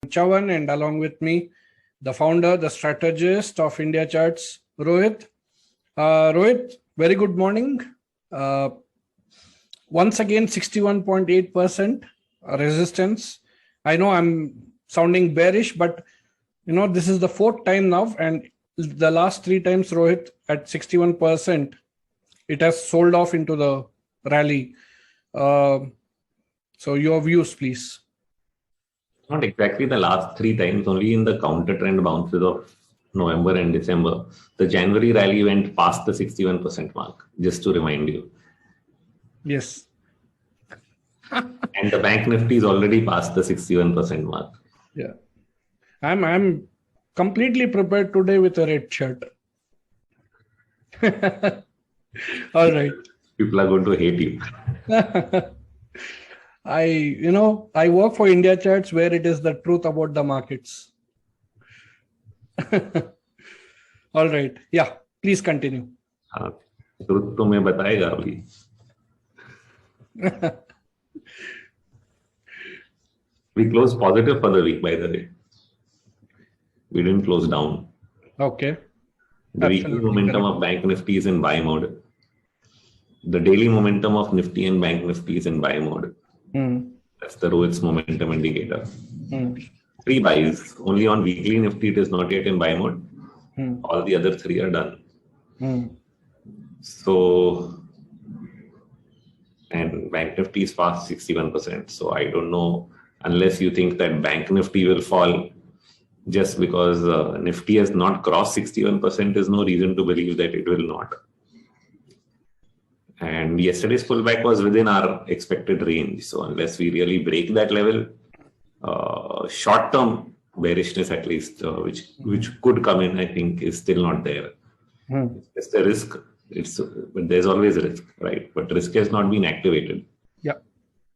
Chavan, and along with me, the founder, the strategist of Indiacharts, Rohit. Rohit, very good morning. Once again, 61.8% resistance. I know I'm sounding bearish, but this is the fourth time now, and the last three times, Rohit, at 61%, it has sold off into the rally. So your views, please. Not exactly the last three times, only in the counter trend bounces of November and December. The January rally went past the 61% mark, just to remind you. Yes. And the Bank Nifty is already past the 61% mark. Yeah. I'm completely prepared today with a red shirt. All right. People are going to hate you. I work for Indiacharts, where it is the truth about the markets. All right. Yeah, please continue. Truth to मैं बताएगा अभी. We closed positive for the week, by the way. We didn't close down. Okay. The weekly momentum of Bank Nifty is in buy mode. The daily momentum of Nifty and Bank Nifty is in buy mode. That's the Rohit's momentum indicator. Three buys. Only on weekly Nifty it is not yet in buy mode. All the other three are done. So, and Bank Nifty is past 61%. So I don't know, unless you think that Bank Nifty will fall just because Nifty has not crossed 61%, there's no reason to believe that it will not. And yesterday's pullback was within our expected range. So unless we really break that level, short-term bearishness at least, which could come in, I think, is still not there. It's the risk. But there's always a risk, right? But risk has not been activated. Yeah.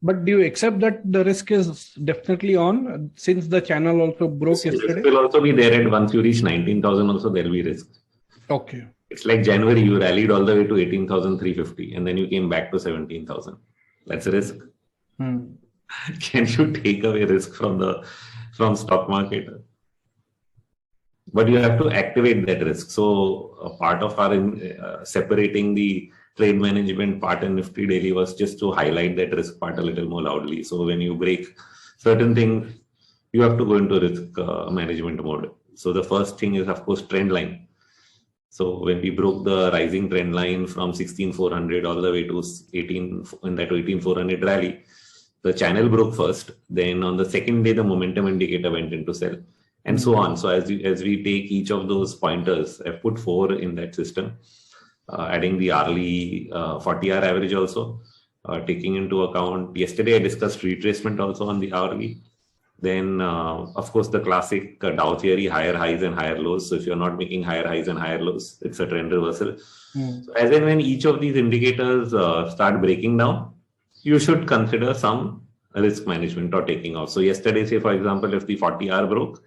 But do you accept that the risk is definitely on, since the channel also broke yesterday? Risk will also be there, and once you reach 19,000 also, there will be risk. Okay. It's like January, you rallied all the way to 18,350 and then you came back to 17,000. That's a risk. Can you take away risk from stock market? But you have to activate that risk. So a part of our separating the trade management part in Nifty Daily was just to highlight that risk part a little more loudly. So when you break certain things, you have to go into risk management mode. So the first thing is, of course, trend line. So when we broke the rising trend line from 16,400 all the way to 18,400 rally, the channel broke first. Then on the second day, the momentum indicator went into sell, and so on. So as we take each of those pointers, I've put 4 in that system, adding the hourly 40-hour average also, taking into account. Yesterday I discussed retracement also on the hourly. Then, of course, the classic Dow theory, higher highs and higher lows. So if you're not making higher highs and higher lows, it's a trend reversal. So as and when each of these indicators start breaking down, you should consider some risk management or taking off. So yesterday, say, for example, if the 40-hour broke,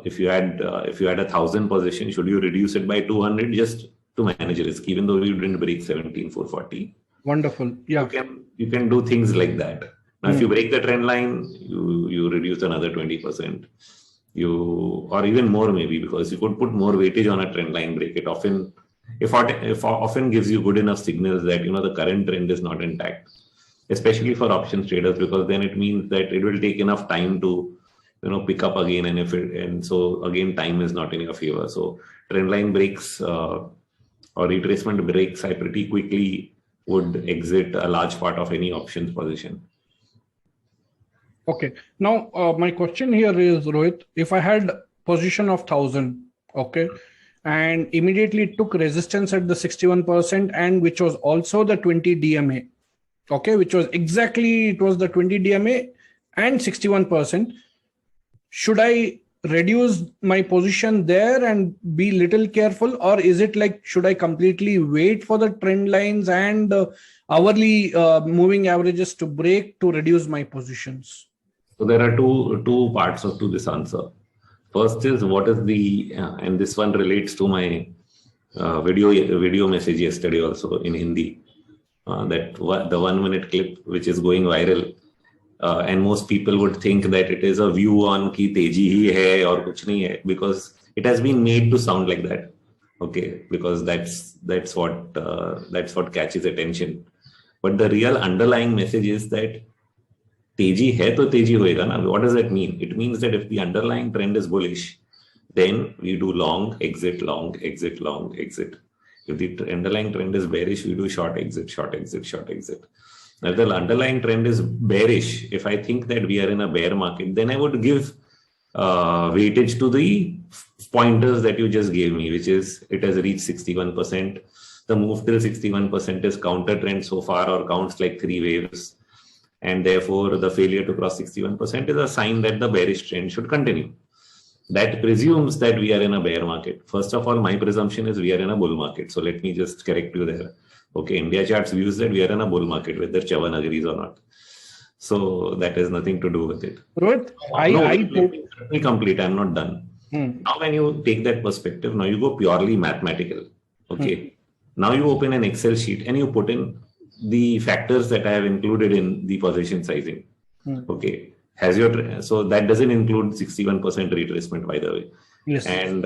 if you had 1,000 positions, should you reduce it by 200 just to manage risk, even though you didn't break 17,440? Wonderful. Yeah. You can do things like that. Now, if you break the trend line, you reduce another 20%, or even more maybe, because you could put more weightage on a trend line break. It often gives you good enough signals that the current trend is not intact, especially for options traders, because then it means that it will take enough time to pick up again, and so again time is not in your favor. So trend line breaks or retracement breaks, I pretty quickly would exit a large part of any options position. Okay. Now, my question here is, Rohit, if I had position of 1,000, okay, and immediately took resistance at the 61%, and which was also the 20 DMA, okay, it was the 20 DMA and 61%, should I reduce my position there and be little careful, or is it like, should I completely wait for the trend lines and hourly moving averages to break to reduce my positions? So there are two parts to this answer. First is what is and this one relates to my video message yesterday also in Hindi, that the 1 minute clip which is going viral and most people would think that it is a view on ki teji hi hai or kuch nahi hai, because it has been made to sound like that. Okay, because that's what catches attention. But the real underlying message is that teji hai to teji hoega na. What does that mean? It means that if the underlying trend is bullish, then we do long, exit, long, exit, long, exit. If the underlying trend is bearish, we do short, exit, short, exit, short, exit. Now, if the underlying trend is bearish, if I think that we are in a bear market, then I would give weightage to the pointers that you just gave me, which is it has reached 61%. The move till 61% is counter trend so far, or counts like 3 waves. And therefore, the failure to cross 61% is a sign that the bearish trend should continue. That presumes that we are in a bear market. First of all, my presumption is we are in a bull market. So let me just correct you there. Okay, Indiacharts views that we are in a bull market, whether Chavan agrees or not. So that has nothing to do with it. Rohit, let me complete. I'm not done. Now, when you take that perspective, now you go purely mathematical. Okay. Now you open an Excel sheet and you put in the factors that I have included in the position sizing. Okay. So that doesn't include 61% retracement, by the way. Yes. And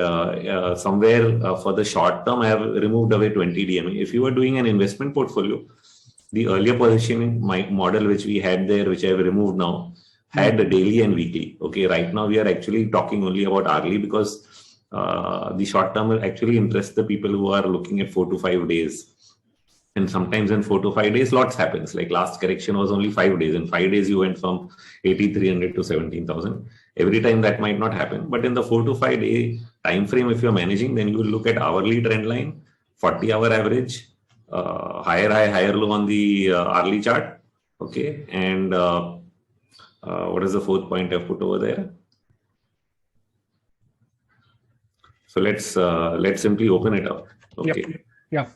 somewhere for the short term, I have removed away 20 DMA. If you are doing an investment portfolio, the earlier positioning model which we had there, which I have removed now, had the daily and weekly. Okay, right now we are actually talking only about hourly, because the short term actually interests the people who are looking at 4 to 5 days. And sometimes in 4 to 5 days, lots happens. Like last correction was only 5 days. In 5 days, you went from 8,300 to 17,000. Every time that might not happen. But in the 4 to 5 day time frame, if you're managing, then you will look at hourly trend line, 40-hour average, higher high, higher low on the hourly chart. Okay. And what is the fourth point I've put over there? So let's simply open it up. Okay. Yeah.